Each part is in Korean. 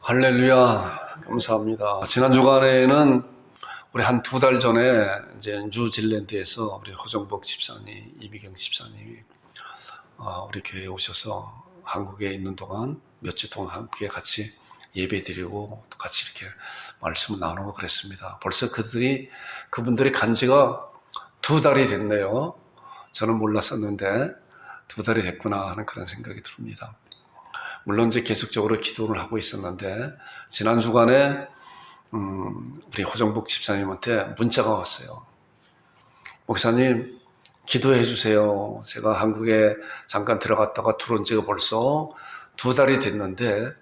할렐루야, 감사합니다. 지난 주간에는 우리 한 2달 전에 이제 뉴질랜드에서 우리 호정복 집사님, 이미경 집사님이 우리 교회에 오셔서 한국에 있는 동안 몇 주 동안 함께 같이 예배드리고 또 같이 이렇게 말씀을 나누고 그랬습니다. 벌써 그분들이 간 지가 2달이 됐네요. 저는 몰랐었는데 2달이 됐구나 하는 그런 생각이 듭니다. 물론 이제 계속적으로 기도를 하고 있었는데 지난 주간에 우리 호정복 집사님한테 문자가 왔어요. 목사님, 기도해 주세요. 제가 한국에 잠깐 들어갔다가 들어온 지가 벌써 2달이 됐는데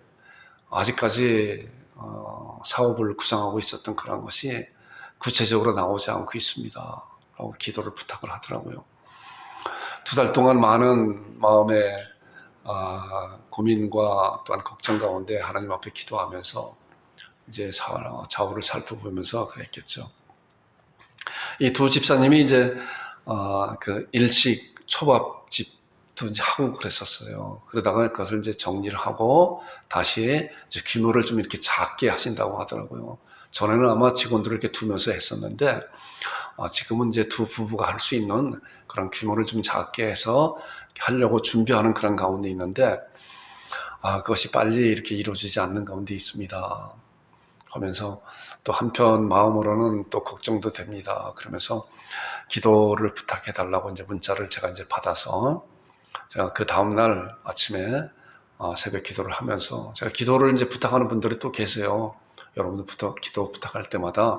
아직까지 사업을 구상하고 있었던 그런 것이 구체적으로 나오지 않고 있습니다. 라고 기도를 부탁을 하더라고요. 2달 동안 많은 마음의 고민과 또한 걱정 가운데 하나님 앞에 기도하면서 이제 좌우를 살펴보면서 그랬겠죠. 이 두 집사님이 이제 그 일식 초밥집도 이제 하고 그랬었어요. 그러다가 그것을 이제 정리를 하고 다시 이제 규모를 좀 이렇게 작게 하신다고 하더라고요. 전에는 아마 직원들을 이렇게 두면서 했었는데 지금은 이제 두 부부가 할 수 있는 그런 규모를 좀 작게 해서 하려고 준비하는 그런 가운데 있는데 그것이 빨리 이렇게 이루어지지 않는 가운데 있습니다. 하면서 또 한편 마음으로는 또 걱정도 됩니다. 그러면서 기도를 부탁해 달라고 이제 문자를 제가 이제 받아서 제가 그 다음날 아침에 새벽 기도를 하면서 제가 기도를 이제 부탁하는 분들이 또 계세요. 여러분들부터 기도 부탁할 때마다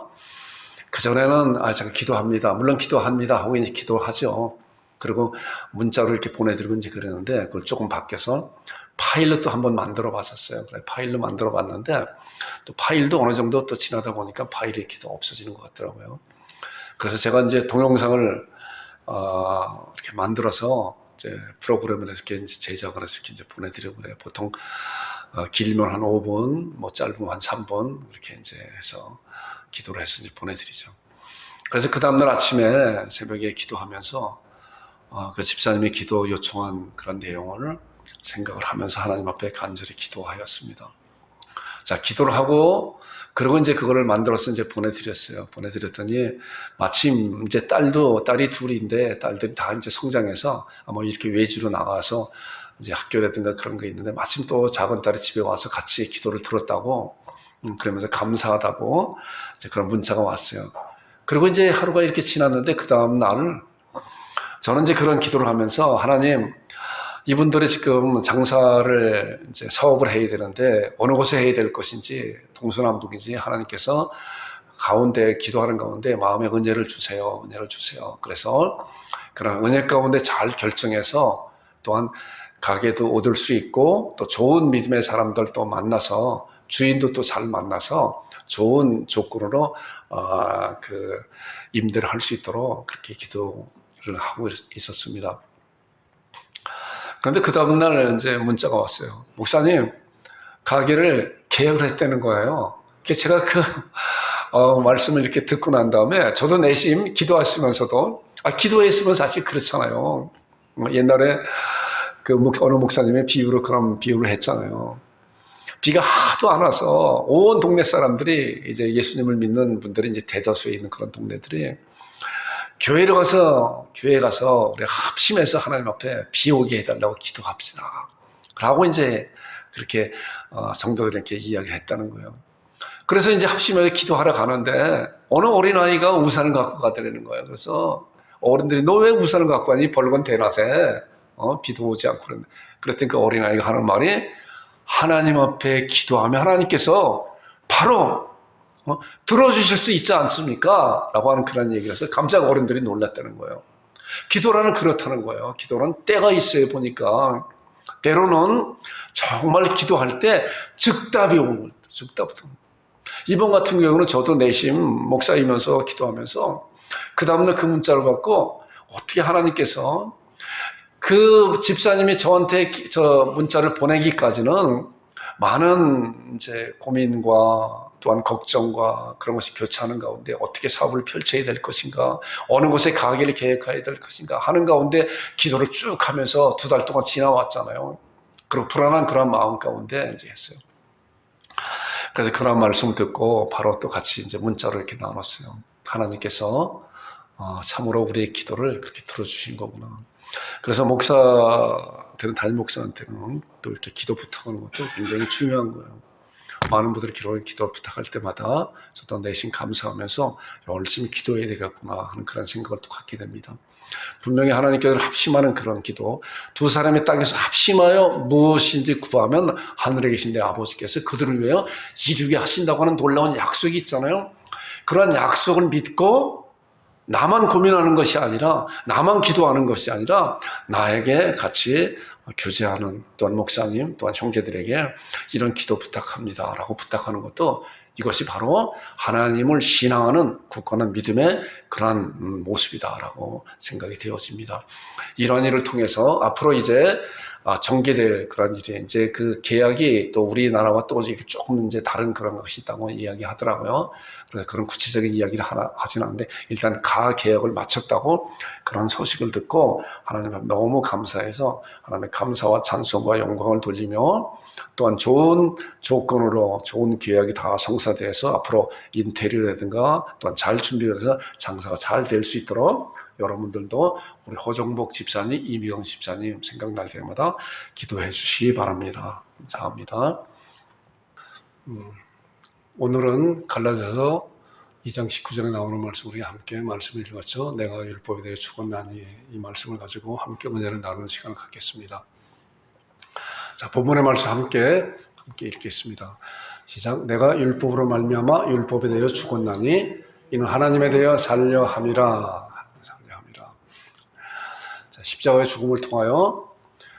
그전에는 제가 기도합니다. 물론 기도합니다 하고 이제 기도하죠. 그리고 문자로 이렇게 보내드리고 이제 그랬는데 그걸 조금 바뀌어서 파일로 또 한번 만들어 봤었어요. 그래, 파일로 만들어 봤는데 또 파일도 어느 정도 또 지나다 보니까 파일이 이렇게 없어지는 것 같더라고요. 그래서 제가 이제 동영상을 이렇게 만들어서 이제 프로그램을 해서 이렇게 이제 제작을 해서 이렇게 이제 보내드리고 그래요. 보통 길면 한 5분, 뭐 짧으면 한 3분 이렇게 이제 해서 기도를 해서 이제 보내드리죠. 그래서 그 다음날 아침에 새벽에 기도하면서 그 집사님이 기도 요청한 그런 내용을 생각을 하면서 하나님 앞에 간절히 기도하였습니다. 자, 기도를 하고 그리고 이제 그거를 만들어서 이제 보내드렸어요. 보내드렸더니 마침 이제 딸이 둘인데 딸들이 다 이제 성장해서 아마 이렇게 외지로 나가서 이제 학교라든가 그런 거 있는데 마침 또 작은 딸이 집에 와서 같이 기도를 들었다고 그러면서 감사하다고 이제 그런 문자가 왔어요. 그리고 이제 하루가 이렇게 지났는데 그 다음 날 저는 이제 그런 기도를 하면서 하나님, 이분들이 지금 장사를 이제 사업을 해야 되는데 어느 곳에 해야 될 것인지 동서남북인지 하나님께서 가운데 기도하는 가운데 마음의 은혜를 주세요. 은혜를 주세요. 그래서 그런 은혜 가운데 잘 결정해서 또한 가게도 얻을 수 있고 또 좋은 믿음의 사람들 또 만나서 주인도 또 잘 만나서 좋은 조건으로 그 임대를 할 수 있도록 그렇게 기도를 하고 있었습니다. 그런데 그 다음날 이제 문자가 왔어요. 목사님, 가게를 계약을 했다는 거예요. 제가 그 말씀을 이렇게 듣고 난 다음에 저도 내심 기도하시면서도 기도했으면 사실 그렇잖아요. 옛날에 그 어느 목사님의 비유로 그런 비유를 했잖아요. 비가 하도 안 와서 온 동네 사람들이 이제 예수님을 믿는 분들이 이제 대다수에 있는 그런 동네들이 교회에 가서 우리 합심해서 하나님 앞에 비 오게 해달라고 기도합시다. 라고 이제 그렇게 성도들이 이렇게 이야기를 했다는 거예요. 그래서 이제 합심해서 기도하러 가는데 어느 어린아이가 우산을 갖고 가더라는 거예요. 그래서 어른들이 너 왜 우산을 갖고 가니? 벌건 대낮에 비도 오지 않고 그랬더니 그 어린아이가 하는 말이 하나님 앞에 기도하면 하나님께서 바로 들어주실 수 있지 않습니까? 라고 하는 그런 얘기를 해서 깜짝 어른들이 놀랐다는 거예요. 기도라는 그렇다는 거예요. 기도는 때가 있어요. 보니까 때로는 정말 기도할 때 즉답이 오는 거예요. 즉답이 오는 거예요. 이번 같은 경우는 저도 내심 목사이면서 기도하면서 그 다음날 그 문자를 받고 어떻게 하나님께서 그 집사님이 저한테 저 문자를 보내기까지는 많은 이제 고민과 또한 걱정과 그런 것이 교차하는 가운데 어떻게 사업을 펼쳐야 될 것인가, 어느 곳에 가게를 계획해야 될 것인가 하는 가운데 기도를 쭉 하면서 2달 동안 지나왔잖아요. 그리고 불안한 그런 마음 가운데 이제 했어요. 그래서 그런 말씀을 듣고 바로 또 같이 이제 문자로 이렇게 나눴어요. 하나님께서 참으로 우리의 기도를 그렇게 들어주신 거구나. 그래서 담임 목사한테는 또 이렇게 기도 부탁하는 것도 굉장히 중요한 거예요. 많은 분들이 기도 부탁할 때마다 저도 내심 감사하면서 열심히 기도해야 되겠구나 하는 그런 생각을 또 갖게 됩니다. 분명히 하나님께서 합심하는 그런 기도, 두 사람이 땅에서 합심하여 무엇인지 구하면 하늘에 계신 내 아버지께서 그들을 위하여 이루게 하신다고 하는 놀라운 약속이 있잖아요. 그런 약속을 믿고 나만 고민하는 것이 아니라, 나만 기도하는 것이 아니라 나에게 같이 교제하는 또한 목사님, 또한 형제들에게 이런 기도 부탁합니다 라고 부탁하는 것도 이것이 바로 하나님을 신앙하는 굳건한 믿음의 그러한 모습이다라고 생각이 되어집니다. 이런 일을 통해서 앞으로 이제 전개될 그런 일이 이제 그 계약이 또 우리나라와 또 조금 이제 다른 그런 것이 있다고 이야기하더라고요. 그래서 그런 구체적인 이야기를 하지는 않는데 일단 계약을 마쳤다고 그런 소식을 듣고 하나님 앞에 너무 감사해서 하나님의 감사와 찬송과 영광을 돌리며 또한 좋은 조건으로 좋은 계약이 다 성사돼서 앞으로 인테리어라든가 또한 잘 준비돼서 장사가 잘 될 수 있도록 여러분들도 우리 호정복 집사님, 이미영 집사님 생각날 때마다 기도해 주시기 바랍니다. 감사합니다. 오늘은 갈라디아서 2장 19절에 나오는 말씀 우리 함께 말씀을 읽었죠. 내가 율법에 대해 죽었나니 이 말씀을 가지고 함께 은혜를 나누는 시간을 갖겠습니다. 자, 본문의 말씀 함께 읽겠습니다. 시작. 내가 율법으로 말미암아 율법에 대하여 죽었나니 이는 하나님에 대하여 살려 함이라. 자, 십자가의 죽음을 통하여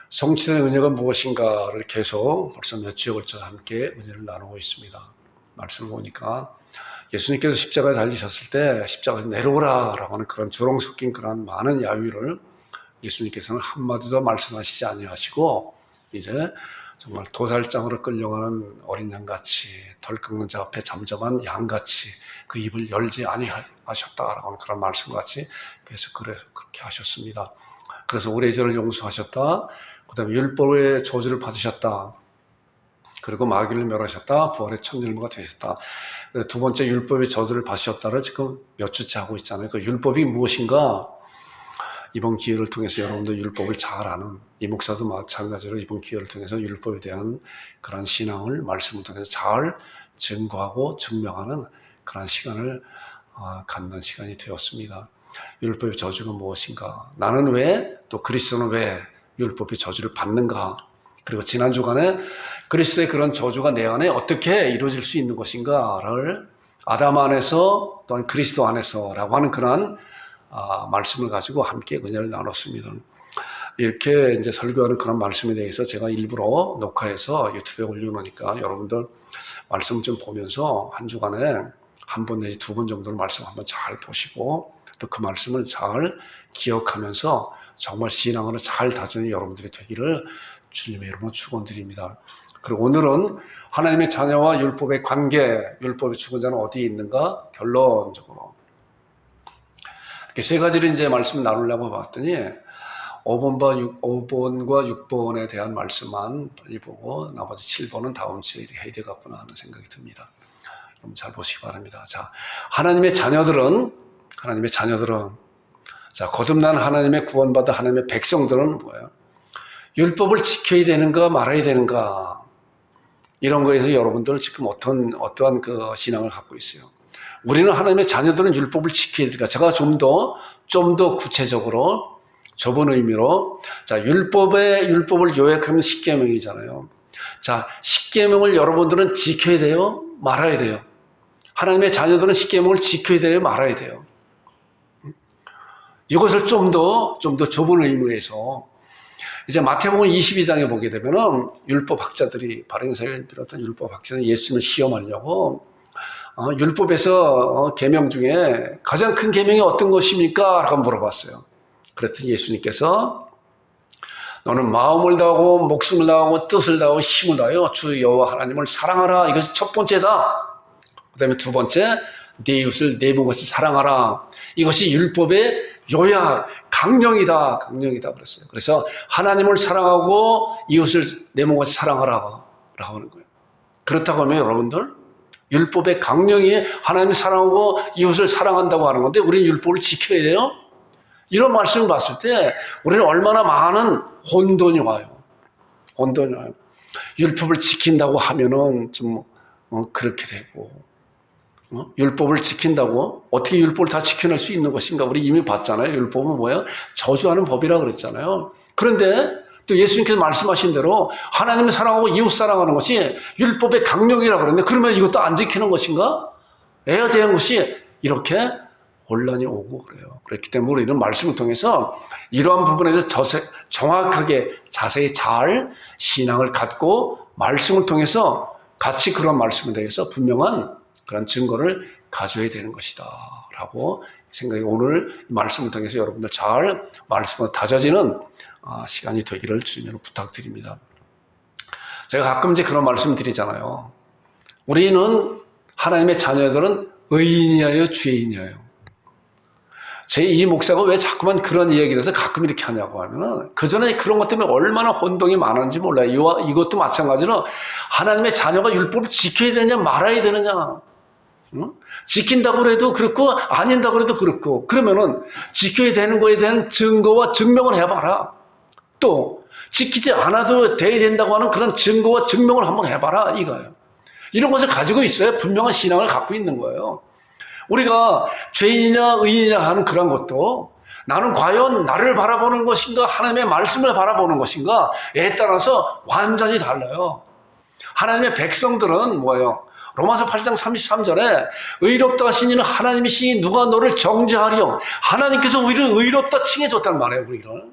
성취된 은혜가 무엇인가를 계속 벌써 몇 주에 걸쳐서 함께 은혜를 나누고 있습니다. 말씀을 보니까 예수님께서 십자가에 달리셨을 때 십자가에서 내려오라라고 하는 그런 조롱 섞인 그런 많은 야유를 예수님께서는 한마디도 말씀하시지 아니하시고 이제 정말 도살장으로 끌려가는 어린 양같이 덜 깎는 자 앞에 잠잠한 양같이 그 입을 열지 아니하셨다라고 하는 그런 말씀같이 계속 그렇게 하셨습니다. 그래서 우리의 죄를 용서하셨다. 그 다음에 율법의 저주를 받으셨다. 그리고 마귀를 멸하셨다. 부활의 첫 열무가 되셨다. 두 번째 율법의 저주를 받으셨다를 지금 몇 주째 하고 있잖아요. 그 율법이 무엇인가? 이번 기회를 통해서 여러분들 율법을 잘 아는 이 목사도 마찬가지로 이번 기회를 통해서 율법에 대한 그런 신앙을 말씀을 통해서 잘 증거하고 증명하는 그런 시간을 갖는 시간이 되었습니다. 율법의 저주가 무엇인가? 나는 왜, 또 그리스도는 왜 율법의 저주를 받는가? 그리고 지난 주간에 그리스도의 그런 저주가 내 안에 어떻게 이루어질 수 있는 것인가를 아담 안에서 또한 그리스도 안에서라고 하는 그런 말씀을 가지고 함께 은혜를 나눴습니다. 이렇게 이제 설교하는 그런 말씀에 대해서 제가 일부러 녹화해서 유튜브에 올려놓으니까 여러분들 말씀 좀 보면서 한 주간에 한 번 내지 두 번 정도는 말씀 한번 잘 보시고 또 그 말씀을 잘 기억하면서 정말 신앙으로 잘 다지는 여러분들이 되기를 주님의 이름으로 축원드립니다. 그리고 오늘은 하나님의 자녀와 율법의 관계, 율법의 죽은 자는 어디에 있는가? 결론적으로 이렇게 세 가지를 이제 말씀을 나누려고 봤더니 5번과 6번에 대한 말씀만 빨리 보고 나머지 7번은 다음 주에 해야 되겠구나 하는 생각이 듭니다. 여러분 잘 보시기 바랍니다. 자, 하나님의 자녀들은 자, 거듭난 하나님의 구원받은 하나님의 백성들은 뭐예요? 율법을 지켜야 되는가 말아야 되는가? 이런 거에서 여러분들 지금 어떠한 그 신앙을 갖고 있어요? 우리는 하나님의 자녀들은 율법을 지켜야 되니까 제가 좀 더 구체적으로 좁은 의미로 자, 율법을 요약하면 10계명이잖아요. 자, 10계명을 여러분들은 지켜야 돼요? 말아야 돼요? 하나님의 자녀들은 10계명을 지켜야 돼요? 말아야 돼요? 이것을 좀 더 좁은 의미에서 이제 마태복음 22장에 보게 되면은 율법학자들이 바리새인을 비롯한 율법학자들이 예수님을 시험하려고 율법에서 계명 중에 가장 큰 계명이 어떤 것입니까? 라고 물어봤어요. 그랬더니 예수님께서 너는 마음을 다하고 목숨을 다하고 뜻을 다하고 힘을 다하여 주 여호와 하나님을 사랑하라. 이것이 첫 번째다. 그 다음에 두 번째 네 이웃을 네 몸같이 사랑하라. 이것이 율법의 요약, 강령이다 그랬어요. 그래서 하나님을 사랑하고 이웃을 내 몸같이 사랑하라 라고 하는 거예요. 그렇다고 하면 여러분들 율법의 강령이 하나님을 사랑하고 이웃을 사랑한다고 하는 건데 우리는 율법을 지켜야 돼요? 이런 말씀을 봤을 때 우리는 얼마나 많은 혼돈이 와요. 혼돈이 와요. 율법을 지킨다고 하면은 좀 그렇게 되고, 율법을 지킨다고 어떻게 율법을 다 지켜낼 수 있는 것인가? 우리 이미 봤잖아요. 율법은 뭐예요? 저주하는 법이라 그랬잖아요. 그런데 또 예수님께서 말씀하신 대로 하나님을 사랑하고 이웃 사랑하는 것이 율법의 강령이라고 그러는데 그러면 이것도 안 지키는 것인가? 해야 되는 것이 이렇게 혼란이 오고 그래요. 그렇기 때문에 우리는 말씀을 통해서 이러한 부분에서 정확하게 자세히 잘 신앙을 갖고 말씀을 통해서 같이 그런 말씀에 대해서 분명한 그런 증거를 가져야 되는 것이다 라고 생각이 오늘 말씀을 통해서 여러분들 잘 말씀으로 다져지는 시간이 되기를 주님으로 부탁드립니다. 제가 가끔 이제 그런 말씀 드리잖아요. 우리는 하나님의 자녀들은 의인이에요, 죄인이에요. 제 이 목사가 왜 자꾸만 그런 이야기를 해서 가끔 이렇게 하냐고 하면은 그전에 그런 것 때문에 얼마나 혼동이 많은지 몰라요. 이것도 마찬가지로 하나님의 자녀가 율법을 지켜야 되느냐 말아야 되느냐. 지킨다고 해도 그렇고 아닌다고 해도 그렇고 그러면은 지켜야 되는 거에 대한 증거와 증명을 해봐라. 또 지키지 않아도 돼야 된다고 하는 그런 증거와 증명을 한번 해봐라 이거예요. 이런 것을 가지고 있어야 분명한 신앙을 갖고 있는 거예요. 우리가 죄인이냐 의인이냐 하는 그런 것도 나는 과연 나를 바라보는 것인가 하나님의 말씀을 바라보는 것인가에 따라서 완전히 달라요. 하나님의 백성들은 뭐예요? 로마서 8장 33절에 의롭다 하신 이는 하나님이시니 누가 너를 정죄하리요. 하나님께서 우리를 의롭다 칭해줬단 말이에요. 우리를.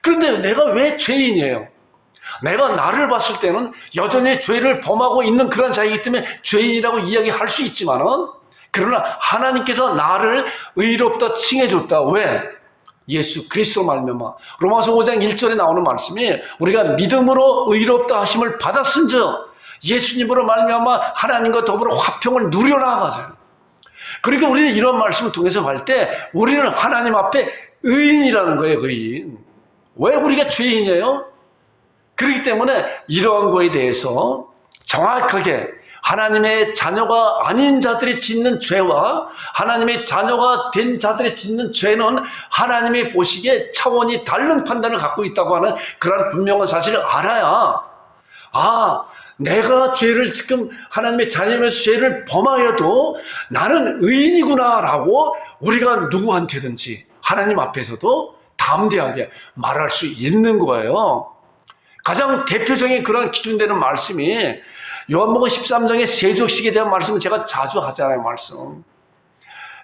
그런데 내가 왜 죄인이에요? 내가 나를 봤을 때는 여전히 죄를 범하고 있는 그런 자이기 때문에 죄인이라고 이야기할 수 있지만은 그러나 하나님께서 나를 의롭다 칭해줬다. 왜? 예수 그리스도 말미암아. 로마서 5장 1절에 나오는 말씀이 우리가 믿음으로 의롭다 하심을 받았은즉 예수님으로 말미암아 하나님과 더불어 화평을 누려나가잖아요. 그러니까 우리는 이런 말씀을 통해서 볼 때 우리는 하나님 앞에 의인이라는 거예요. 의인. 왜 우리가 죄인이에요? 그렇기 때문에 이러한 거에 대해서 정확하게 하나님의 자녀가 아닌 자들이 짓는 죄와 하나님의 자녀가 된 자들이 짓는 죄는 하나님이 보시기에 차원이 다른 판단을 갖고 있다고 하는 그런 분명한 사실을 알아야 내가 죄를 지금 하나님의 자녀면서 죄를 범하여도 나는 의인이구나라고 우리가 누구한테든지 하나님 앞에서도 담대하게 말할 수 있는 거예요. 가장 대표적인 그런 기준되는 말씀이 요한복음 13장의 세족식에 대한 말씀을 제가 자주 하잖아요. 말씀.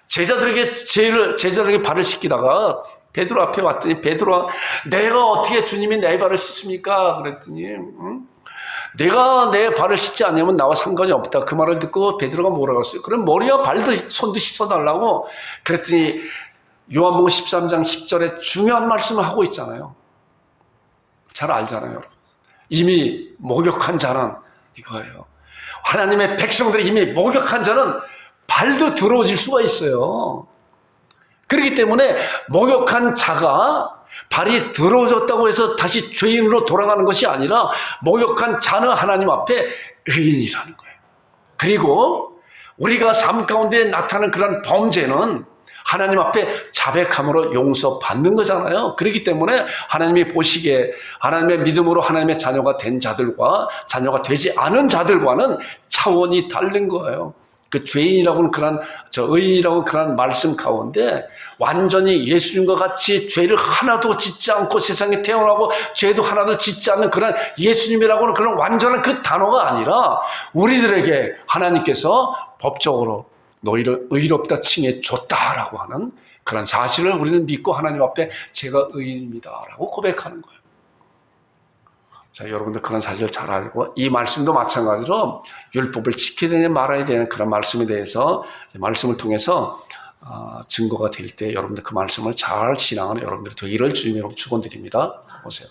제자들에게 발을 씻기다가 베드로 앞에 왔더니 베드로가 내가 어떻게 주님이 내 발을 씻습니까? 그랬더니 내가 내 발을 씻지 않으면 나와 상관이 없다. 그 말을 듣고 베드로가 뭐라고 했어요? 그럼 머리와 발도 손도 씻어달라고 그랬더니 요한복음 13장 10절에 중요한 말씀을 하고 있잖아요. 잘 알잖아요. 이미 목욕한 자는 이거예요. 하나님의 백성들이 이미 목욕한 자는 발도 더러워질 수가 있어요. 그렇기 때문에 목욕한 자가 발이 더러워졌다고 해서 다시 죄인으로 돌아가는 것이 아니라 목욕한 자는 하나님 앞에 의인이라는 거예요. 그리고 우리가 삶 가운데 나타나는 그런 범죄는 하나님 앞에 자백함으로 용서받는 거잖아요. 그렇기 때문에 하나님이 보시기에 하나님의 믿음으로 하나님의 자녀가 된 자들과 자녀가 되지 않은 자들과는 차원이 다른 거예요. 그 죄인이라고는 의인이라고는 그런 말씀 가운데 완전히 예수님과 같이 죄를 하나도 짓지 않고 세상에 태어나고 죄도 하나도 짓지 않는 그런 예수님이라고는 그런 완전한 그 단어가 아니라 우리들에게 하나님께서 법적으로 너희를 의롭다 칭해 줬다라고 하는 그런 사실을 우리는 믿고 하나님 앞에 제가 의인입니다라고 고백하는 거예요. 자, 여러분들 그런 사실을 잘 알고 이 말씀도 마찬가지로 율법을 지켜야 되냐 말아야 되는 그런 말씀에 대해서 말씀을 통해서 증거가 될 때 여러분들 그 말씀을 잘 신앙하는 여러분들이 되기를 주님으로 축원드립니다. 보세요.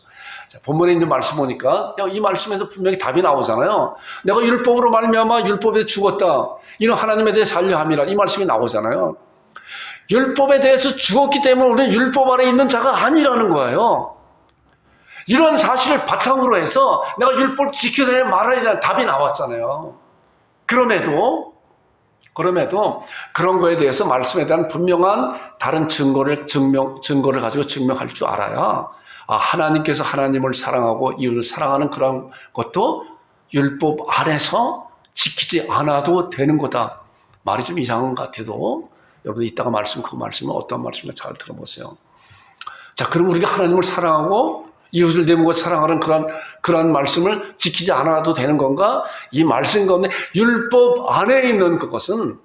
자, 본문에 있는 말씀 보니까 이 말씀에서 분명히 답이 나오잖아요. 내가 율법으로 말미암아 율법에 죽었다. 이는 하나님에 대해 살려 함이라. 이 말씀이 나오잖아요. 율법에 대해서 죽었기 때문에 우리는 율법 아래 있는 자가 아니라는 거예요. 이런 사실을 바탕으로 해서 내가 율법을 지켜야 되냐 말아야 되는 답이 나왔잖아요. 그럼에도 그런 거에 대해서 말씀에 대한 분명한 다른 증거를 가지고 증명할 줄 알아야, 하나님께서 하나님을 사랑하고 이웃을 사랑하는 그런 것도 율법 안에서 지키지 않아도 되는 거다. 말이 좀 이상한 것 같아도 여러분 이따가 그 말씀은 어떤 말씀인지 잘 들어보세요. 자, 그럼 우리가 하나님을 사랑하고 이웃을 내모고 사랑하는 그런 말씀을 지키지 않아도 되는 건가? 이 말씀 가운데 율법 안에 있는 그것은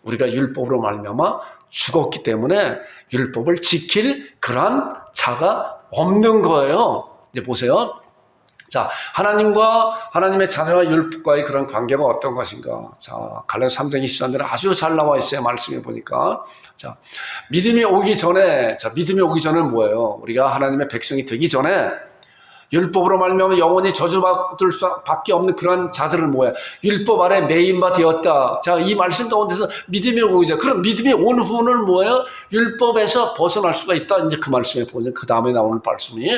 우리가 율법으로 말미암아 죽었기 때문에 율법을 지킬 그러한 자가 없는 거예요. 이제 보세요. 자, 하나님과 하나님의 자녀와 율법과의 그런 관계가 어떤 것인가? 자, 갈라디아서 3장 23절에 아주 잘 나와 있어요. 말씀해 보니까. 자, 믿음이 오기 전은 뭐예요? 우리가 하나님의 백성이 되기 전에 율법으로 말미암아 영원히 저주받을 수밖에 없는 그런 자들은 뭐야? 율법 아래 매인 바 되었다. 자, 이 말씀 가운데서 믿음이 오기 전, 그럼 믿음이 온 후는 뭐예요? 율법에서 벗어날 수가 있다. 이제 그 말씀에 보면 그 다음에 나오는 말씀이,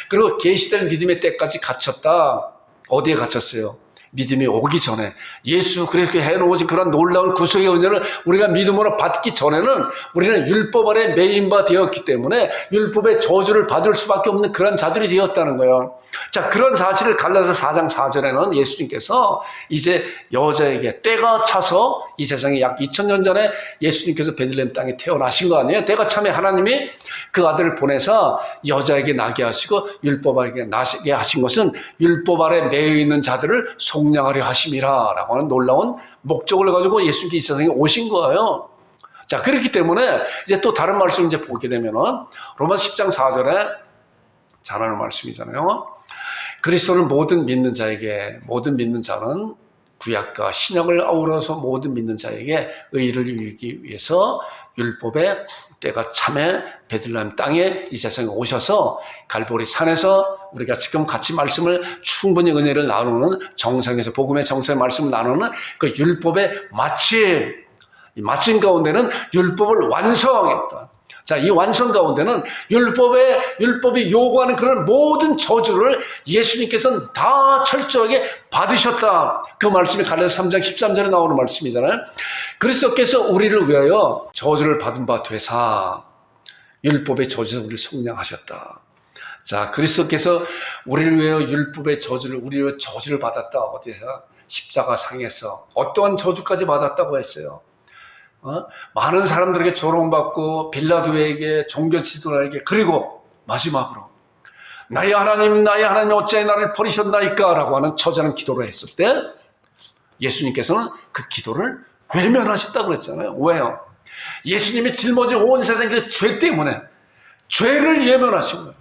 그리고 계시될 믿음의 때까지 갇혔다. 어디에 갇혔어요? 믿음이 오기 전에. 예수 그렇게 해놓으신 그런 놀라운 구속의 은혜를 우리가 믿음으로 받기 전에는 우리는 율법 아래 매인 바 되었기 때문에 율법의 저주를 받을 수밖에 없는 그런 자들이 되었다는 거예요. 자, 그런 사실을 갈라디아서 4장 4절에는 예수님께서 이제 여자에게 때가 차서 이 세상에 약 2000년 전에 예수님께서 베들레헴 땅에 태어나신 거 아니에요? 때가 차면 하나님이 그 아들을 보내서 여자에게 나게 하시고 율법에게 나게 하신 것은 율법 아래 매여 있는 자들을 속량하려 하심이라 라고 하는 놀라운 목적을 가지고 예수님이 이 세상에 오신 거예요. 자, 그렇기 때문에 이제 또 다른 말씀 이제 보게 되면은 로마서 10장 4절에 잘 아는 말씀이잖아요. 그리스도는 모든 믿는 자는 구약과 신약을 아우러서 모든 믿는 자에게 의를 이루기 위해서 율법의 때가 참에 베들레헴 땅에 이 세상에 오셔서 갈보리 산에서 우리가 지금 같이 말씀을 충분히 은혜를 나누는 정상에서 복음의 정상의 말씀을 나누는 그 율법의 마침 가운데는 율법을 완성했다. 자, 이 완성 가운데는 율법이 요구하는 그런 모든 저주를 예수님께서는 다 철저하게 받으셨다. 그 말씀이 갈라디아서 3장 13절에 나오는 말씀이잖아요. 그리스도께서 우리를 위하여 저주를 받은 바 되사 율법의 저주에서 우리를 속량하셨다. 자, 그리스도께서 우리를 위하여 우리를 위하여 저주를 받았다. 어디서? 십자가 상에서. 어떠한 저주까지 받았다고 했어요? 많은 사람들에게 조롱받고 빌라도에게 종교 지도자에게, 그리고 마지막으로 나의 하나님 어찌하여 나를 버리셨나이까 라고 하는 처절한 기도를 했을 때 예수님께서는 그 기도를 외면하셨다고 그랬잖아요. 왜요? 예수님이 짊어진 온 세상의 그 죄 때문에 죄를 예면하신 거예요.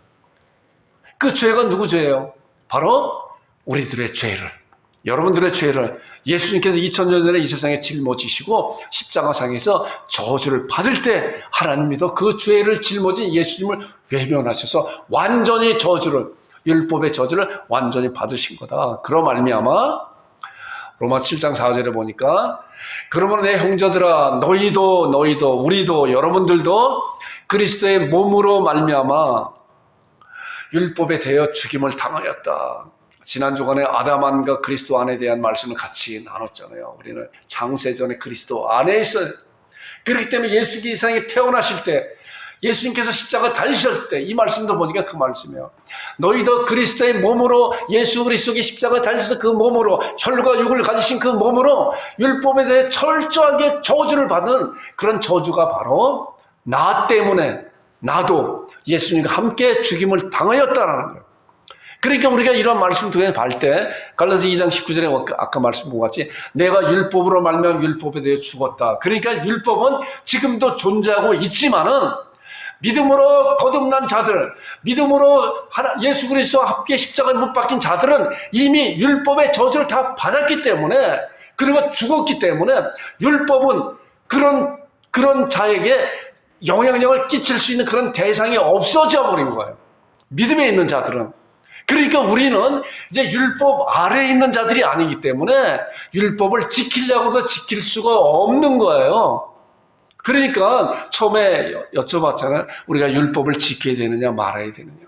그 죄가 누구 죄예요? 바로 우리들의 죄를, 여러분들의 죄를 예수님께서 2000년 전에 이 세상에 짊어지시고 십자가상에서 저주를 받을 때 하나님이도 그 죄를 짊어진 예수님을 외면하셔서 완전히 율법의 저주를 완전히 받으신 거다. 그런 말미암아 로마 7장 4절에 보니까 그러므로 내 형제들아 너희도 우리도 여러분들도 그리스도의 몸으로 말미암아 율법에 대하여 죽임을 당하였다. 지난 주간에 아담안과 그리스도 안에 대한 말씀을 같이 나눴잖아요. 우리는 창세전에 그리스도 안에 있어요. 그렇기 때문에 예수께서 이 세상에 태어나실 때, 예수님께서 십자가 달리셨을 때, 이 말씀도 보니까 그 말씀이에요. 너희도 그리스도의 몸으로, 예수 그리스도의 십자가 달리셔서 그 몸으로, 혈과 육을 가지신 그 몸으로 율법에 대해 철저하게 저주를 받은 그런 저주가 바로 나 때문에 나도 예수님과 함께 죽임을 당하였다라는 거예요. 그러니까 우리가 이런 말씀 통해 볼 때 갈라디아서 2장 19절에 아까 말씀 본 같이 내가 율법으로 말미암아 율법에 대해 죽었다. 그러니까 율법은 지금도 존재하고 있지만은 믿음으로 거듭난 자들, 믿음으로 예수 그리스도와 함께 십자가에 못 박힌 자들은 이미 율법의 저주를 다 받았기 때문에, 그리고 죽었기 때문에 율법은 그런 자에게 영향력을 끼칠 수 있는 그런 대상이 없어져 버린 거예요. 믿음에 있는 자들은. 그러니까 우리는 이제 율법 아래에 있는 자들이 아니기 때문에 율법을 지키려고도 지킬 수가 없는 거예요. 그러니까 처음에 여쭤봤잖아요. 우리가 율법을 지켜야 되느냐 말아야 되느냐.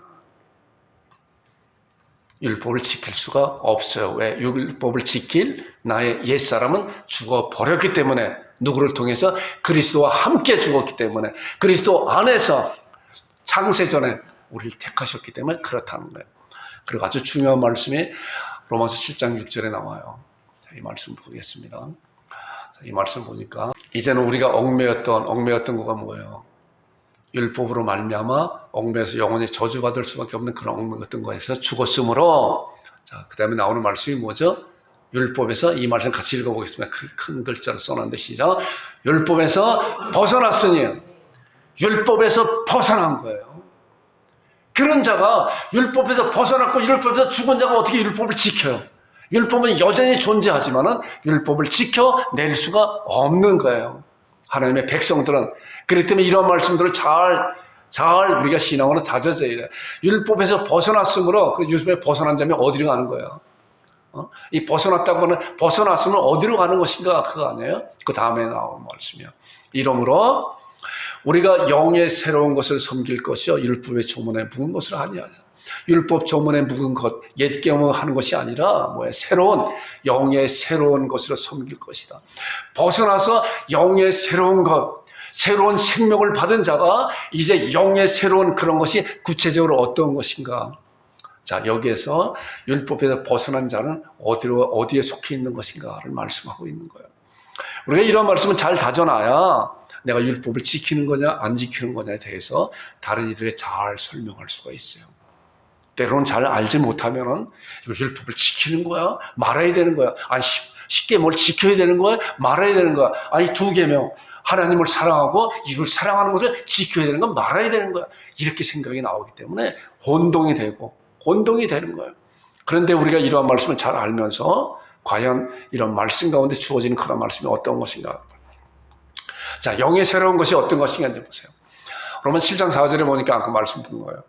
율법을 지킬 수가 없어요. 왜? 율법을 지킬 나의 옛사람은 죽어버렸기 때문에, 누구를 통해서? 그리스도와 함께 죽었기 때문에, 그리스도 안에서 창세전에 우리를 택하셨기 때문에 그렇다는 거예요. 그리고 아주 중요한 말씀이 로마서 7장 6절에 나와요. 이 말씀 보겠습니다. 이 말씀 보니까 이제는 우리가 얽매였던 거가 뭐예요? 율법으로 말미암아 얽매여서 영원히 저주받을 수밖에 없는 그런 얽매였던 거에서 죽었으므로, 자, 그 다음에 나오는 말씀이 뭐죠? 율법에서, 이 말씀 같이 읽어보겠습니다. 큰 글자로 써놨는데, 시작. 율법에서 벗어났으니, 율법에서 벗어난 거예요. 그런 자가 율법에서 벗어났고 율법에서 죽은 자가 어떻게 율법을 지켜요? 율법은 여전히 존재하지만은 율법을 지켜낼 수가 없는 거예요. 하나님의 백성들은. 그렇기 때문에 이런 말씀들을 잘 우리가 신앙으로 다져져야 돼요. 율법에서 벗어났으므로, 그 율법에 벗어난 자면 어디로 가는 거예요? 이 벗어났다고는, 벗어났으면 어디로 가는 것인가? 그거 아니에요? 그 다음에 나온 말씀이요. 이러므로 우리가 영의 새로운 것을 섬길 것이요 율법의 조문에 묵은 것을 아니하라. 율법 조문에 묵은 것, 옛 경험하는 것이 아니라 뭐야? 새로운 영의 새로운 것으로 섬길 것이다. 벗어나서 영의 새로운 것, 새로운 생명을 받은 자가 이제 영의 새로운 그런 것이 구체적으로 어떤 것인가? 자, 여기에서 율법에서 벗어난 자는 어디에 속해 있는 것인가를 말씀하고 있는 거예요. 우리가 이런 말씀을 잘 다져놔야 내가 율법을 지키는 거냐 안 지키는 거냐에 대해서 다른 이들에게 잘 설명할 수가 있어요. 때로는 잘 알지 못하면은 이거 율법을 지키는 거야? 말아야 되는 거야? 아니, 쉽게 뭘 지켜야 되는 거야? 말아야 되는 거야? 아니, 2계명, 하나님을 사랑하고 이를 사랑하는 것을 지켜야 되는 건 말아야 되는 거야. 이렇게 생각이 나오기 때문에 혼동이 되는 거예요. 그런데 우리가 이러한 말씀을 잘 알면서 과연 이런 말씀 가운데 주어지는 그런 말씀이 어떤 것인가? 자, 영의 새로운 것이 어떤 것인가 이제 보세요. 로마서 7장 4절에 보니까 아까 말씀드린 거예요.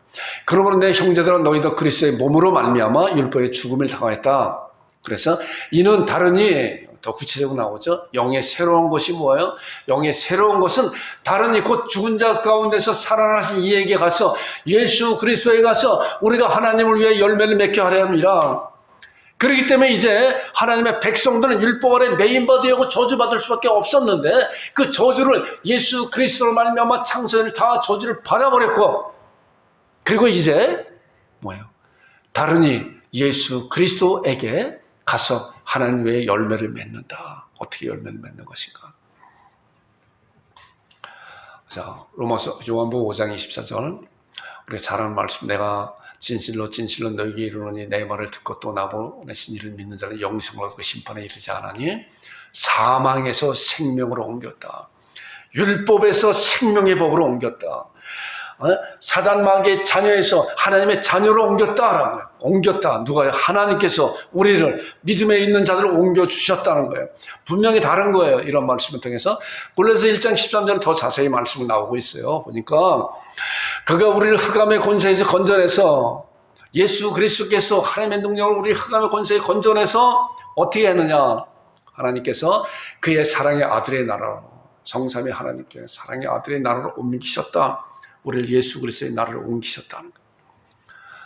그러므로 내 형제들은 너희도 그리스도의 몸으로 말미암아 율법의 죽음을 당하였다. 그래서 이는 다르니, 더 구체적으로 나오죠. 영의 새로운 것이 뭐예요? 영의 새로운 것은 다르니 곧 죽은 자 가운데서 살아나신 이에게 가서, 예수 그리스도에 가서 우리가 하나님을 위해 열매를 맺게 하려 합니다. 그렇기 때문에 이제 하나님의 백성들은 율법 아래 매인받으려고 저주받을 수밖에 없었는데, 그 저주를 예수 그리스도로 말미암아 창세전에 다 저주를 받아버렸고, 그리고 이제 뭐예요? 다르니 예수 그리스도에게 가서 하나님 외에 열매를 맺는다. 어떻게 열매를 맺는 것인가? 자, 로마서 요한복음 5장 24절, 우리가 잘 아는 말씀, 내가 진실로 너에게 이르노니 내 말을 듣고 또 나 보내신 이를 믿는 자는 영생을 얻고 심판에 이르지 않으니 사망에서 생명으로 옮겼다. 율법에서 생명의 법으로 옮겼다. 사단 마귀의 자녀에서 하나님의 자녀로 옮겼다라는 거예요. 옮겼다. 누가요? 하나님께서 우리를, 믿음에 있는 자들을 옮겨주셨다는 거예요. 분명히 다른 거예요. 이런 말씀을 통해서. 골로새 1장 13절은 더 자세히 말씀이 나오고 있어요. 보니까 그가 우리를 흑암의 권세에서 건져내서, 예수 그리스도께서 하나님의 능력으로 우리를 흑암의 권세에 건져내서 어떻게 했느냐? 하나님께서 그의 사랑의 아들의 나라로, 성삼위 하나님께 사랑의 아들의 나라로 옮기셨다. 우리를 예수 그리스도의 나라로 옮기셨다는 거예요.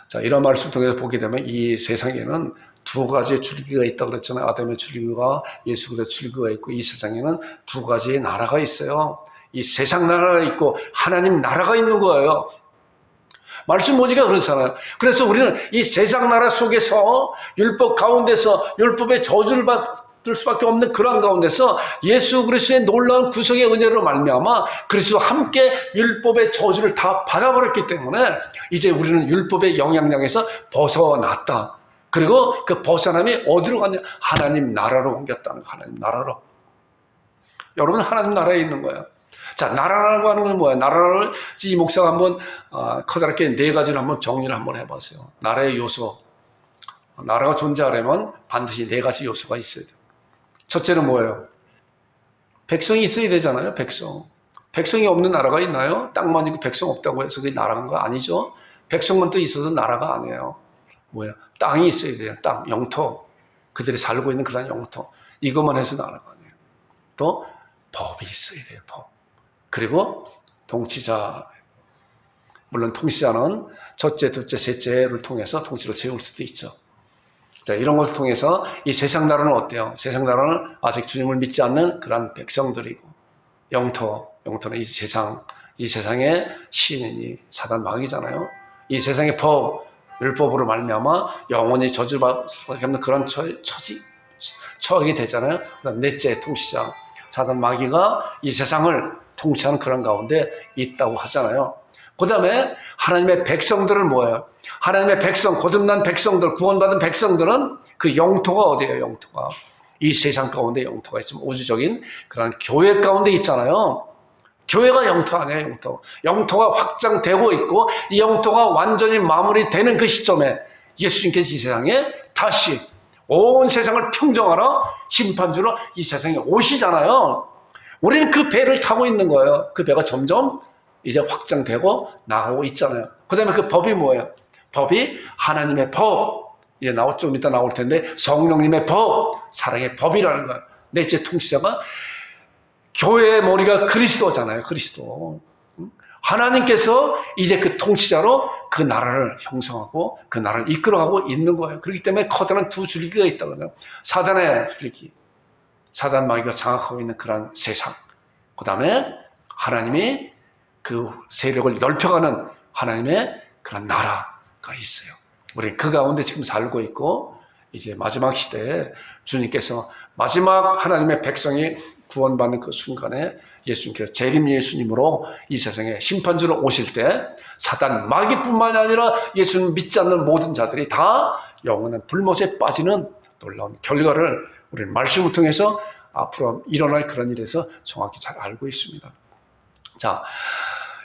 자, 이런 말씀을 통해서 보게 되면 이 세상에는 두 가지의 줄기가 있다고 그랬잖아요. 아담의 줄기와 예수 그리스도의 줄기가 있고, 이 세상에는 두 가지의 나라가 있어요. 이 세상 나라가 있고 하나님 나라가 있는 거예요. 말씀 보니까 그렇잖아요. 그래서 우리는 이 세상 나라 속에서, 율법 가운데서, 율법의 저주를 받을 수밖에 없는 그런 가운데서 예수 그리스도의 놀라운 구속의 은혜로 말미암아 그리스도와 함께 율법의 저주를 다 받아버렸기 때문에 이제 우리는 율법의 영향력에서 벗어났다. 그리고 그 벗어남이 어디로 갔냐? 하나님 나라로 옮겼다는 거예요. 하나님 나라로. 여러분, 하나님 나라에 있는 거예요. 자, 나라라고 하는 건 뭐야? 나라를 이 목사가 한번 커다랗게 4가지를 한번 정리를 한번 해봤어요. 나라의 요소. 나라가 존재하려면 반드시 4가지 요소가 있어야 돼요. 첫째는 뭐예요? 백성이 있어야 되잖아요. 백성. 백성이 없는 나라가 있나요? 땅만 있고 백성 없다고 해서 그게 나라인 거 아니죠. 백성만 또 있어도 나라가 아니에요. 뭐야? 땅이 있어야 돼요. 땅, 영토. 그들이 살고 있는 그런 영토. 이것만 해서 나라가 아니에요. 또 법이 있어야 돼요. 법. 그리고 통치자. 물론 통치자는 첫째, 둘째, 셋째를 통해서 통치를 세울 수도 있죠. 자, 이런 것을 통해서 이 세상 나라는 어때요? 세상 나라는 아직 주님을 믿지 않는 그런 백성들이고, 영토는 이 세상의 신이 사단 마귀잖아요. 이 세상의 율법으로 말미암아 영원히 저주받을 수밖에 없는 그런 처하게 되잖아요. 그다음 넷째 통치자 사단 마귀가 이 세상을 통치하는 그런 가운데 있다고 하잖아요. 그 다음에 하나님의 백성들은 뭐예요? 하나님의 백성, 거듭난 백성들, 구원받은 백성들은 그 영토가 어디예요? 영토가 이 세상 가운데 영토가 있지만 우주적인 그런 교회 가운데 있잖아요. 교회가 영토 아니에요. 영토가 확장되고 있고 이 영토가 완전히 마무리되는 그 시점에 예수님께서 이 세상에 다시 온 세상을 평정하러 심판주로 이 세상에 오시잖아요. 우리는 그 배를 타고 있는 거예요. 그 배가 점점 이제 확장되고 나가고 있잖아요. 그 다음에 그 법이 뭐예요? 법이 하나님의 법, 이제 좀 이따 나올 텐데 성령님의 법, 사랑의 법이라는 거예요. 넷째 통치자가 교회의 머리가 그리스도잖아요. 그리스도. 하나님께서 이제 그 통치자로 그 나라를 형성하고 그 나라를 이끌어가고 있는 거예요. 그렇기 때문에 커다란 두 줄기가 있다고요. 사단의 줄기, 사단 마귀가 장악하고 있는 그런 세상, 그 다음에 하나님이 그 세력을 넓혀가는 하나님의 그런 나라가 있어요. 우리 그 가운데 지금 살고 있고 이제 마지막 시대에 주님께서 마지막 하나님의 백성이 구원받는 그 순간에 예수님께서 재림 예수님으로 이 세상에 심판주로 오실 때 사단 마귀뿐만이 아니라 예수님 믿지 않는 모든 자들이 다 영원한 불못에 빠지는 놀라운 결과를 우리는 말씀을 통해서 앞으로 일어날 그런 일에서 정확히 잘 알고 있습니다. 자,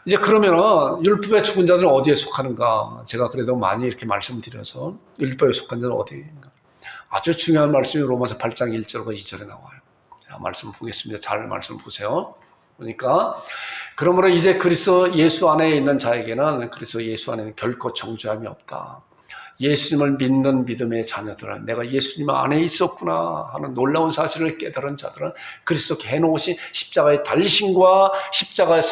이제 그러면은 율법에 죽은 자들은 어디에 속하는가? 제가 그래도 많이 이렇게 말씀드려서 율법에 속한 자는 어디인가? 아주 중요한 말씀이 로마서 8장 1절과 2절에 나와요. 자, 말씀 보겠습니다. 잘 말씀 보세요. 보니까 그러므로 이제 그리스도 예수 안에 있는 자에게는 그리스도 예수 안에는 결코 정죄함이 없다. 예수님을 믿는 믿음의 자녀들은 내가 예수님 안에 있었구나 하는 놀라운 사실을 깨달은 자들은 그리스도께 해놓으신 십자가의 달리심과 십자가의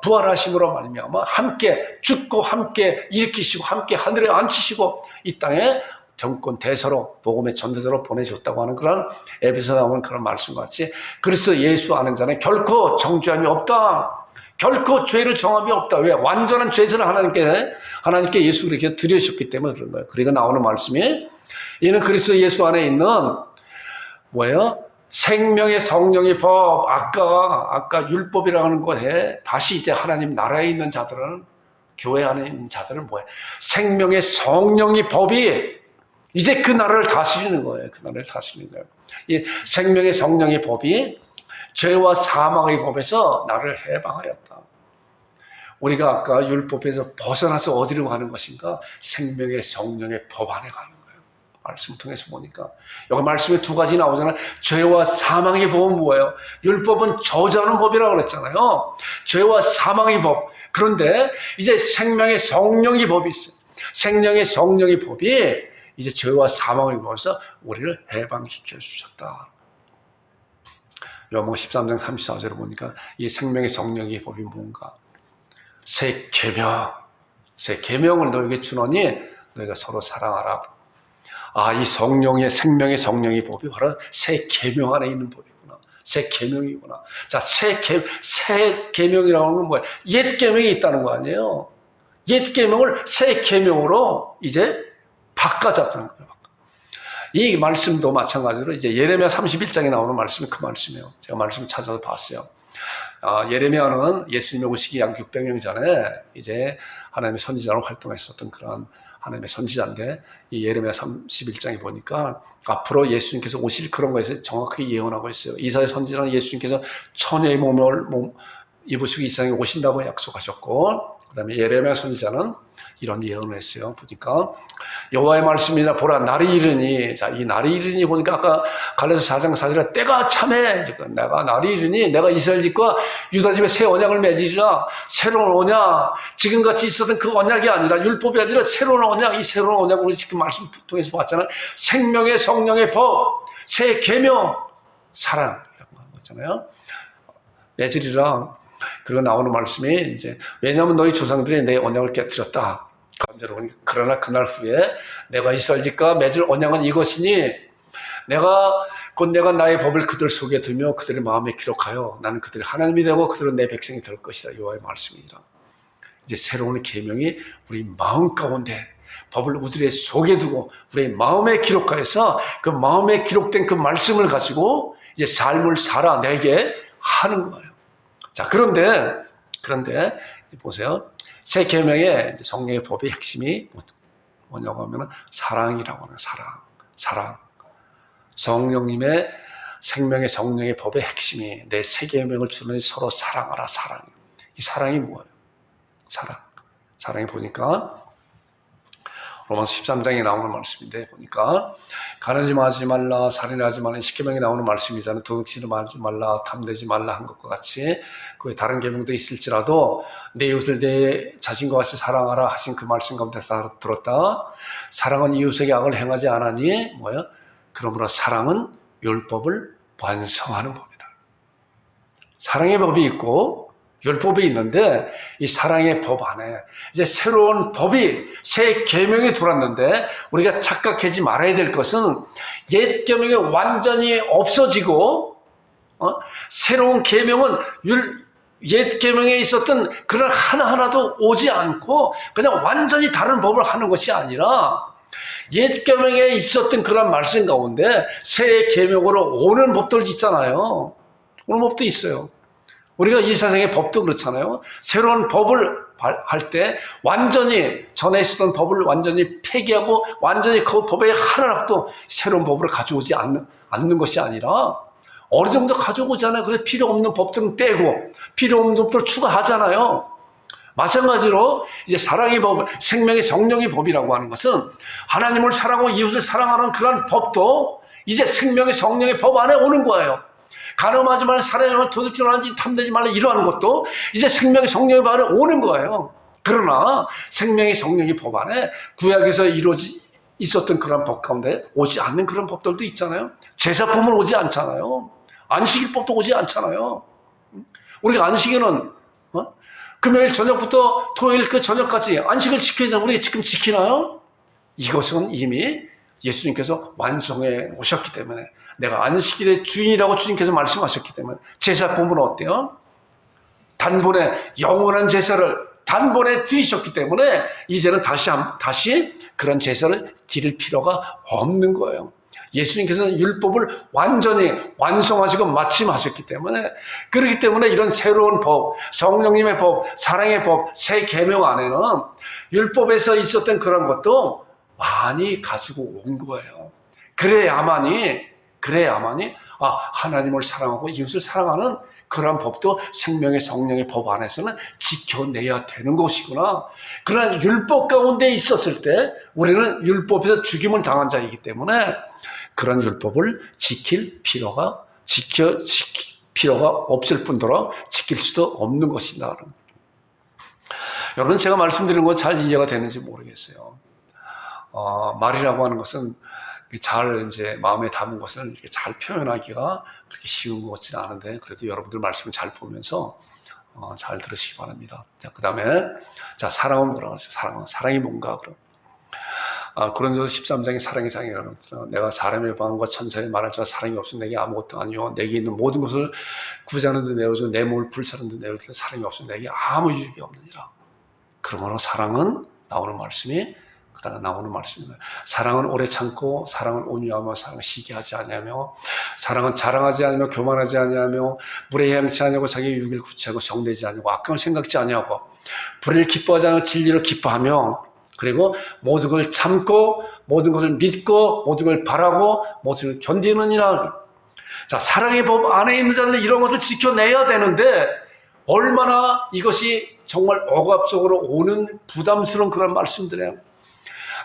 부활하심으로 말미암아 함께 죽고 함께 일으키시고 함께 하늘에 앉히시고 이 땅에 정권 대서로 복음의 전도자로 보내줬다고 하는 그런 에베소 나오는 그런 말씀같이 그리스도 예수 아는 자는 결코 정죄함이 없다. 결코 죄를 정함이 없다. 왜? 완전한 죄를 하나님께 예수 그렇게 드리셨기 때문에 그런 거예요. 그리고 나오는 말씀이 이는 그리스도 예수 안에 있는 뭐예요? 생명의 성령의 법. 아까 율법이라고 하는 거에 다시 이제 하나님 나라에 있는 자들은 교회 안에 있는 자들은 뭐예요? 생명의 성령의 법이 이제 그 나라를 다스리는 거예요. 그 나라를 다스리는 거예요. 이 생명의 성령의 법이 죄와 사망의 법에서 나를 해방하였다. 우리가 아까 율법에서 벗어나서 어디로 가는 것인가? 생명의 성령의 법 안에 가는 거예요. 말씀을 통해서 보니까 여기 말씀에 두 가지 나오잖아요. 죄와 사망의 법은 뭐예요? 율법은 저주하는 법이라고 그랬잖아요. 죄와 사망의 법. 그런데 이제 생명의 성령의 법이 있어요. 생명의 성령의 법이 이제 죄와 사망의 법에서 우리를 해방시켜 주셨다. 요한복음 13장 34절을 보니까 이 생명의 성령의 법이 뭔가? 새 계명을 너에게 주노니 너희가 서로 사랑하라. 이 생명의 성령의 법이 바로 새 계명 안에 있는 법이구나. 새 계명이구나. 자, 새 계명이라고 하는 건 뭐예요? 옛 계명이 있다는 거 아니에요? 옛 계명을 새 계명으로 이제 바꿔잡는 거예요. 이 말씀도 마찬가지로 이제 예레미야 31장에 나오는 말씀이 그 말씀이에요. 제가 말씀을 찾아서 봤어요. 예레미야는 예수님이 오시기 약 600년 전에 이제 하나님의 선지자로 활동했었던 그런 하나님의 선지자인데 이 예레미야 31장에 보니까 앞으로 예수님께서 오실 그런 것에 정확하게 예언하고 있어요. 이사야 선지자는 예수님께서 처녀의 몸을 입으시고 이 세상에 오신다고 약속하셨고 그 다음에 예레미야 선지자는 이런 예언을 했어요. 보니까 여호와의 말씀이나 보라 날이 이르니, 자, 이 날이 이르니 보니까 아까 갈라디아서 4장 4절에 때가 참해, 내가 날이 이르니 내가 이스라엘 집과 유다 집에 새 언약을 맺으리라. 새로운 언약, 지금같이 있었던 그 언약이 아니라 율법이 아니라 새로운 언약, 이 새로운 언약을 우리 지금 말씀 통해서 봤잖아요. 생명의 성령의 법, 새 계명, 사랑 이런 거 있잖아요. 맺으리라. 그리고 나오는 말씀이 이제 왜냐하면 너희 조상들이 내 언약을 깨뜨렸다. 그러나 그날 후에 내가 이스라엘 집과 맺을 언약은 이것이니 내가 나의 법을 그들 속에 두며 그들의 마음에 기록하여 나는 그들의 하나님이 되고 그들은 내 백성이 될 것이다. 여호와의 말씀이니라. 이제 새로운 계명이 우리 마음 가운데 법을 우리의 속에 두고 우리의 마음에 기록하여서 그 마음에 기록된 그 말씀을 가지고 이제 삶을 살아내게 하는 거예요. 자, 그런데 보세요. 새 계명의 성령의 법의 핵심이 뭐냐고 하면 사랑이라고 하는 사랑. 성령님의 생명의 성령의 법의 핵심이 내 새 계명을 주는 서로 사랑하라. 사랑. 이 사랑이 뭐예요? 사랑이 보니까 로마서 13장에 나오는 말씀인데 보니까 가늠하지 말라, 살인하지 말라, 십계명에 나오는 말씀이잖아요. 도둑질하지 말라, 탐내지 말라 한 것과 같이 그 다른 계명도 있을지라도 내 이웃을 내 자신과 같이 사랑하라 하신 그 말씀 가운데 들었다. 사랑은 이웃에게 악을 행하지 않으니 뭐야? 그러므로 사랑은 율법을 완성하는 법이다. 사랑의 법이 있고 율법이 있는데 이 사랑의 법 안에 이제 새로운 법이 새 계명이 들어왔는데 우리가 착각하지 말아야 될 것은 옛 계명이 완전히 없어지고 새로운 계명은 옛 계명에 있었던 그런 하나하나도 오지 않고 그냥 완전히 다른 법을 하는 것이 아니라 옛 계명에 있었던 그런 말씀 가운데 새 계명으로 오는 법들 있잖아요. 오는 법도 있어요. 우리가 이 세상의 법도 그렇잖아요. 새로운 법을 할 때 완전히 전에 있었던 법을 완전히 폐기하고 완전히 그 법의 하나도 새로운 법을 가져오지 않는 것이 아니라 어느 정도 가져오잖아요. 그래서 필요 없는 법들은 빼고 필요 없는 법들을 추가하잖아요. 마찬가지로 이제 사랑의 법, 생명의 성령의 법이라고 하는 것은 하나님을 사랑하고 이웃을 사랑하는 그런 법도 이제 생명의 성령의 법 안에 오는 거예요. 간음하지 말라, 살인하지 말라, 도둑질하지 말라, 탐내지 말라 이러한 것도 이제 생명의 성령의 법 안에 오는 거예요. 그러나 생명의 성령의 법 안에 구약에서 있었던 그런 법 가운데 오지 않는 그런 법들도 있잖아요. 제사법은 오지 않잖아요. 안식일법도 오지 않잖아요. 우리가 안식일은 금요일 저녁부터 토요일 그 저녁까지 안식을 지켜야 되는 우리가 지금 지키나요? 이것은 이미 예수님께서 완성해 오셨기 때문에 내가 안식일의 주인이라고 주님께서 말씀하셨기 때문에 제사법은 어때요? 단번에 영원한 제사를 단번에 드리셨기 때문에 이제는 다시 그런 제사를 드릴 필요가 없는 거예요. 예수님께서는 율법을 완전히 완성하시고 마침하셨기 때문에 그렇기 때문에 이런 새로운 법, 성령님의 법, 사랑의 법, 새 계명 안에는 율법에서 있었던 그런 것도 많이 가지고 온 거예요. 그래야만이 하나님을 사랑하고 이웃을 사랑하는 그런 법도 생명의 성령의 법 안에서는 지켜내야 되는 것이구나. 그런 율법 가운데 있었을 때 우리는 율법에서 죽임을 당한 자이기 때문에 그런 율법을 지킬 필요가 없을 뿐더러 지킬 수도 없는 것이다. 여러분, 제가 말씀드리는 건 잘 이해가 되는지 모르겠어요. 말이라고 하는 것은 잘 이제 마음에 담은 것을 이렇게 잘 표현하기가 그렇게 쉬운 것 같지는 않은데 그래도 여러분들 말씀을 잘 보면서 잘 들으시기 바랍니다. 자, 그 다음에 사랑은 뭐라고 하죠? 사랑이 뭔가 그럼. 고린도서 13장이 사랑의 장이라고 했잖아요. 내가 사람의 마음과 천사의 말할 줄 사랑이 없으면 내게 아무것도 아니요. 내게 있는 모든 것을 구제하는 데 내어줘 내 몸을 불사르는 데 내어줄 때 사랑이 없으면 내게 아무 유익이 없느니라. 그러므로 사랑은 나오는 말씀입니다. 사랑은 오래 참고 사랑은 온유하며 사랑은 시기하지 아니하며 사랑은 자랑하지 아니하며 교만하지 아니하며 물에 헤엄치 아니하고 자기 유익을 구취하고 정되지 아니하고 악감을 생각지 아니하고 불의를 기뻐하지 않고 진리를 기뻐하며 그리고 모든 걸 참고 모든 것을 믿고 모든 걸 바라고 모든 걸 견디느니라. 자, 사랑의 법 안에 있는 자는 이런 것을 지켜내야 되는데 얼마나 이것이 정말 억압적으로 오는 부담스러운 그런 말씀들이에요.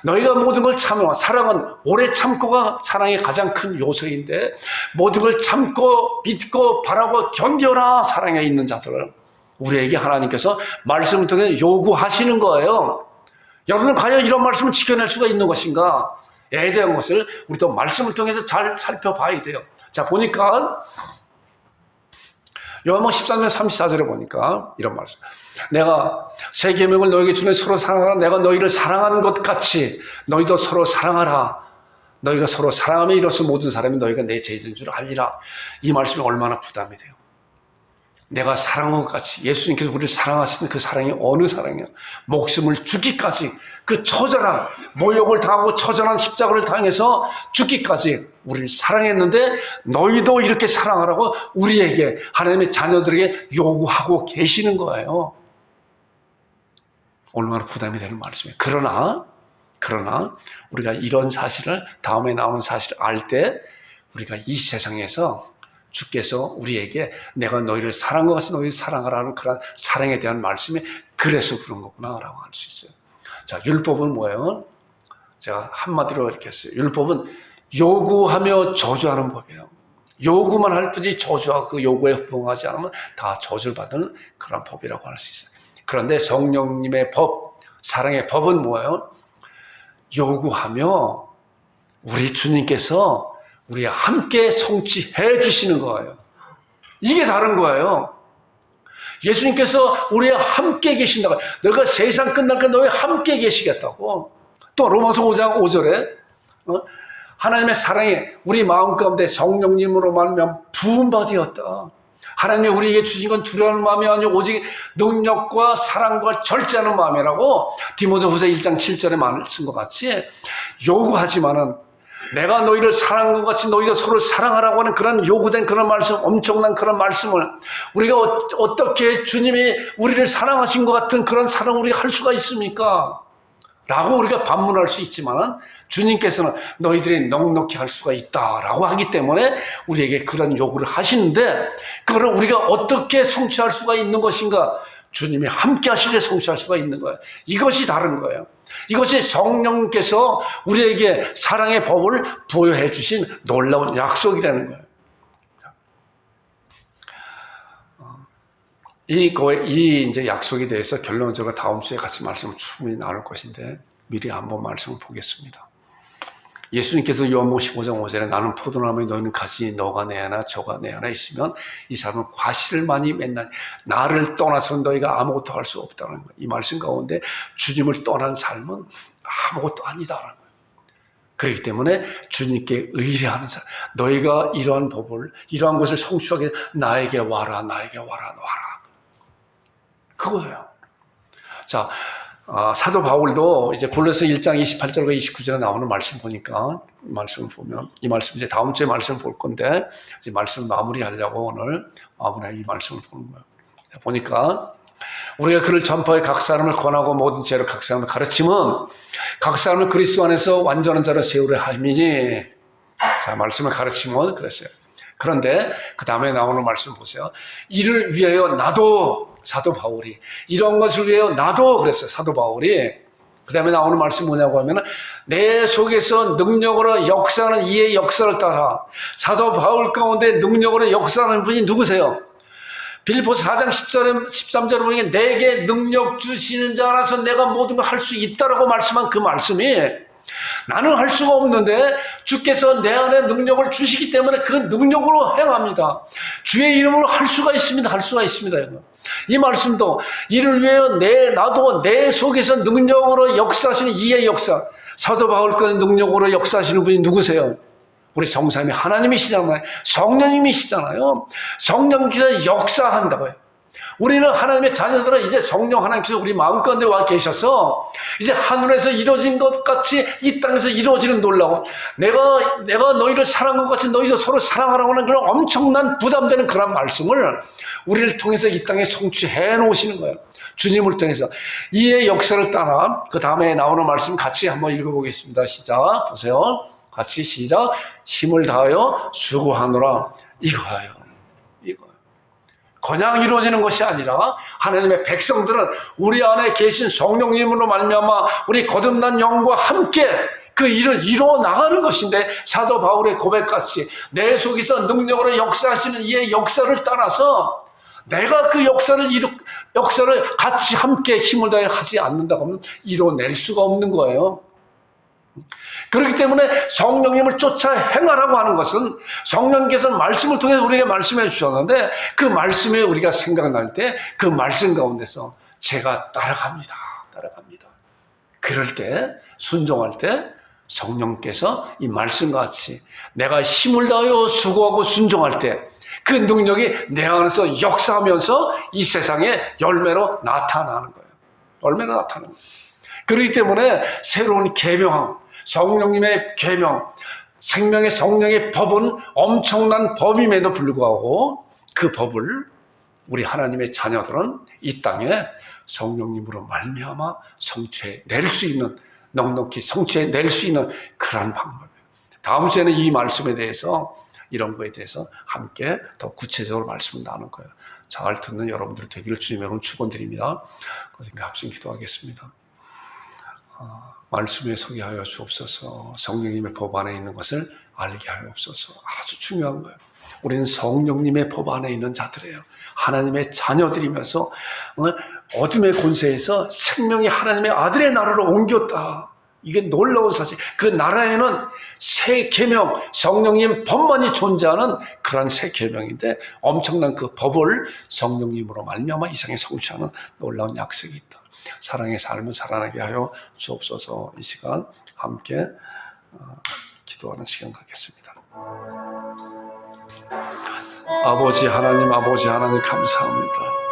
너희가 모든 걸 참아. 사랑은 오래 참고가 사랑의 가장 큰 요소인데 모든 걸 참고 믿고 바라고 견뎌라. 사랑에 있는 자들을 우리에게 하나님께서 말씀을 통해 요구하시는 거예요. 여러분은 과연 이런 말씀을 지켜낼 수가 있는 것인가? 에 대한 것을 우리도 말씀을 통해서 잘 살펴봐야 돼요. 자, 보니까 요한복음 13장 34절에 보니까 이런 말씀. 내가 새 계명을 너에게 주내 서로 사랑하라. 내가 너희를 사랑하는 것 같이 너희도 서로 사랑하라. 너희가 서로 사랑하며 이로써 모든 사람이 너희가 내 제자인 줄 알리라. 이 말씀이 얼마나 부담이 돼요. 내가 사랑한 것 같이 예수님께서 우리를 사랑하시는 그 사랑이 어느 사랑이야? 목숨을 주기까지 그 처절한 모욕을 당하고 처절한 십자가를 당해서 죽기까지 우리를 사랑했는데 너희도 이렇게 사랑하라고 우리에게 하나님의 자녀들에게 요구하고 계시는 거예요. 얼마나 부담이 되는 말씀이에요. 그러나 우리가 이런 사실을 다음에 나오는 사실을 알 때 우리가 이 세상에서 주께서 우리에게 내가 너희를 사랑한 것 같이 너희를 사랑하라는 그런 사랑에 대한 말씀이 그래서 그런 거구나라고 할 수 있어요. 자, 율법은 뭐예요? 제가 한마디로 이렇게 했어요. 율법은 요구하며 저주하는 법이에요. 요구만 할 뿐이지 저주하고 그 요구에 부응하지 않으면 다 저주를 받는 그런 법이라고 할 수 있어요. 그런데 성령님의 법, 사랑의 법은 뭐예요? 요구하며 우리 주님께서 우리와 함께 성취해 주시는 거예요. 이게 다른 거예요. 예수님께서 우리와 함께 계신다고. 너가 세상 끝날까 너희와 함께 계시겠다고. 또 로마서 5장 5절에 하나님의 사랑이 우리 마음 가운데 성령님으로 말미암아 부음받으었다. 하나님이 우리에게 주신 건 두려워하는 마음이 아니고 오직 능력과 사랑과 절제하는 마음이라고 디모데후서 1장 7절에 말씀 것 같이 요구하지만은 내가 너희를 사랑한 것 같이 너희도 서로 사랑하라고 하는 그런 요구된 그런 말씀, 엄청난 그런 말씀을 우리가 어떻게 주님이 우리를 사랑하신 것 같은 그런 사랑을 우리가 할 수가 있습니까? 라고 우리가 반문할 수 있지만 주님께서는 너희들이 넉넉히 할 수가 있다라고 하기 때문에 우리에게 그런 요구를 하시는데 그걸 우리가 어떻게 성취할 수가 있는 것인가? 주님이 함께 하실 때 성취할 수가 있는 거예요. 이것이 다른 거예요. 이것이 성령께서 우리에게 사랑의 법을 부여해 주신 놀라운 약속이라는 거예요. 이 이제 약속에 대해서 결론적으로 다음 주에 같이 말씀을 충분히 나눌 것인데 미리 한번 말씀을 보겠습니다. 예수님께서 요한복음 15장 5절에 나는 포도나무에 너희는 가지니 너가 내 하나 저가 내 하나 있으면 이 사람은 과실을 많이 맺나니 나를 떠나서는 너희가 아무것도 할 수 없다는 거예요. 이 말씀 가운데 주님을 떠난 삶은 아무것도 아니다라는 거예요. 그렇기 때문에 주님께 의뢰하는 사람, 너희가 이러한 법을 이러한 것을 성취하게 나에게 와라 나에게 와라 그거예요. 자, 사도 바울도 이제 골로새 1장 28절과 29절에 나오는 말씀 보니까 말씀을 보면 이 말씀 이제 다음 주에 말씀을 볼 건데 이제 말씀을 마무리하려고 오늘 마무리할 이 말씀을 보는 거예요. 보니까 우리가 그를 전파해 각 사람을 권하고 모든 죄로 각 사람을 가르치면 각 사람을 그리스도 안에서 완전한 자로 세우려 함이니. 자, 말씀을 가르치면 그랬어요. 그런데 그 다음에 나오는 말씀 보세요. 이를 위하여 나도 사도 바울이 이런 것을 위하여 나도 그랬어요. 사도 바울이 그 다음에 나오는 말씀 뭐냐고 하면 내 속에서 능력으로 역사하는 이의 역사를 따라. 사도 바울 가운데 능력으로 역사하는 분이 누구세요? 빌립보서 4장 13절에 보니까 내게 능력 주시는 자 안에서 내가 모든 걸 할 수 있다라고 말씀한 그 말씀이 나는 할 수가 없는데 주께서 내 안에 능력을 주시기 때문에 그 능력으로 행합니다. 주의 이름으로 할 수가 있습니다. 이 말씀도 이를 위하여 나도 내 속에서 능력으로 역사하시는 이의 역사. 사도 바울과의 능력으로 역사하시는 분이 누구세요? 우리 성삼위 하나님이시잖아요. 성령님이시잖아요. 성령께서 역사한다고요. 우리는 하나님의 자녀들은 이제 성령 하나님께서 우리 마음 가운데 와 계셔서 이제 하늘에서 이루어진 것 같이 이 땅에서 이루어지는 놀라운 내가 너희를 사랑한 것 같이 너희도 서로 사랑하라고 하는 그런 엄청난 부담되는 그런 말씀을 우리를 통해서 이 땅에 성취해 놓으시는 거예요. 주님을 통해서 이의 역사를 따라 그 다음에 나오는 말씀 같이 한번 읽어보겠습니다. 시작 보세요. 같이 시작. 힘을 다하여 수고하노라. 이거예요. 그냥 이루어지는 것이 아니라 하나님의 백성들은 우리 안에 계신 성령님으로 말미암아 우리 거듭난 영과 함께 그 일을 이루어 나가는 것인데 사도 바울의 고백같이 내 속에서 능력으로 역사하시는 이의 역사를 따라서 내가 그 역사를 같이 함께 힘을 다해 하지 않는다고 하면 이뤄낼 수가 없는 거예요. 그렇기 때문에 성령님을 쫓아 행하라고 하는 것은 성령께서 말씀을 통해 우리에게 말씀해 주셨는데 그 말씀에 우리가 생각날 때 그 말씀 가운데서 제가 따라갑니다. 그럴 때 순종할 때 성령께서 이 말씀과 같이 내가 힘을 다하여 수고하고 순종할 때 그 능력이 내 안에서 역사하면서 이 세상에 열매로 나타나는 거예요. 열매로 나타나는 거예요. 그렇기 때문에 새로운 계명, 성령님의 계명, 생명의 성령의 법은 엄청난 법임에도 불구하고 그 법을 우리 하나님의 자녀들은 이 땅에 성령님으로 말미암아 성취해낼 수 있는, 넉넉히 성취해낼 수 있는 그러한 방법이에요. 다음 주에는 이 말씀에 대해서, 이런 거에 대해서 함께 더 구체적으로 말씀을 나눌 거예요. 잘 듣는 여러분들 되기를 주님의 이름으로 축원드립니다. 그것을 합심 기도하겠습니다. 말씀에 서게 하여 주옵소서. 성령님의 법 안에 있는 것을 알게 하여 주옵소서. 아주 중요한 거예요. 우리는 성령님의 법 안에 있는 자들이에요. 하나님의 자녀들이면서 어둠의 권세에서 생명이 하나님의 아들의 나라로 옮겼다. 이게 놀라운 사실. 그 나라에는 새 계명, 성령님 법만이 존재하는 그런 새 계명인데 엄청난 그 법을 성령님으로 말미암아 이상에 성취하는 놀라운 약속이 있다. 사랑의 삶을 살아나게 하여 주옵소서. 이 시간 함께 기도하는 시간 갖겠습니다. 아버지 하나님 감사합니다.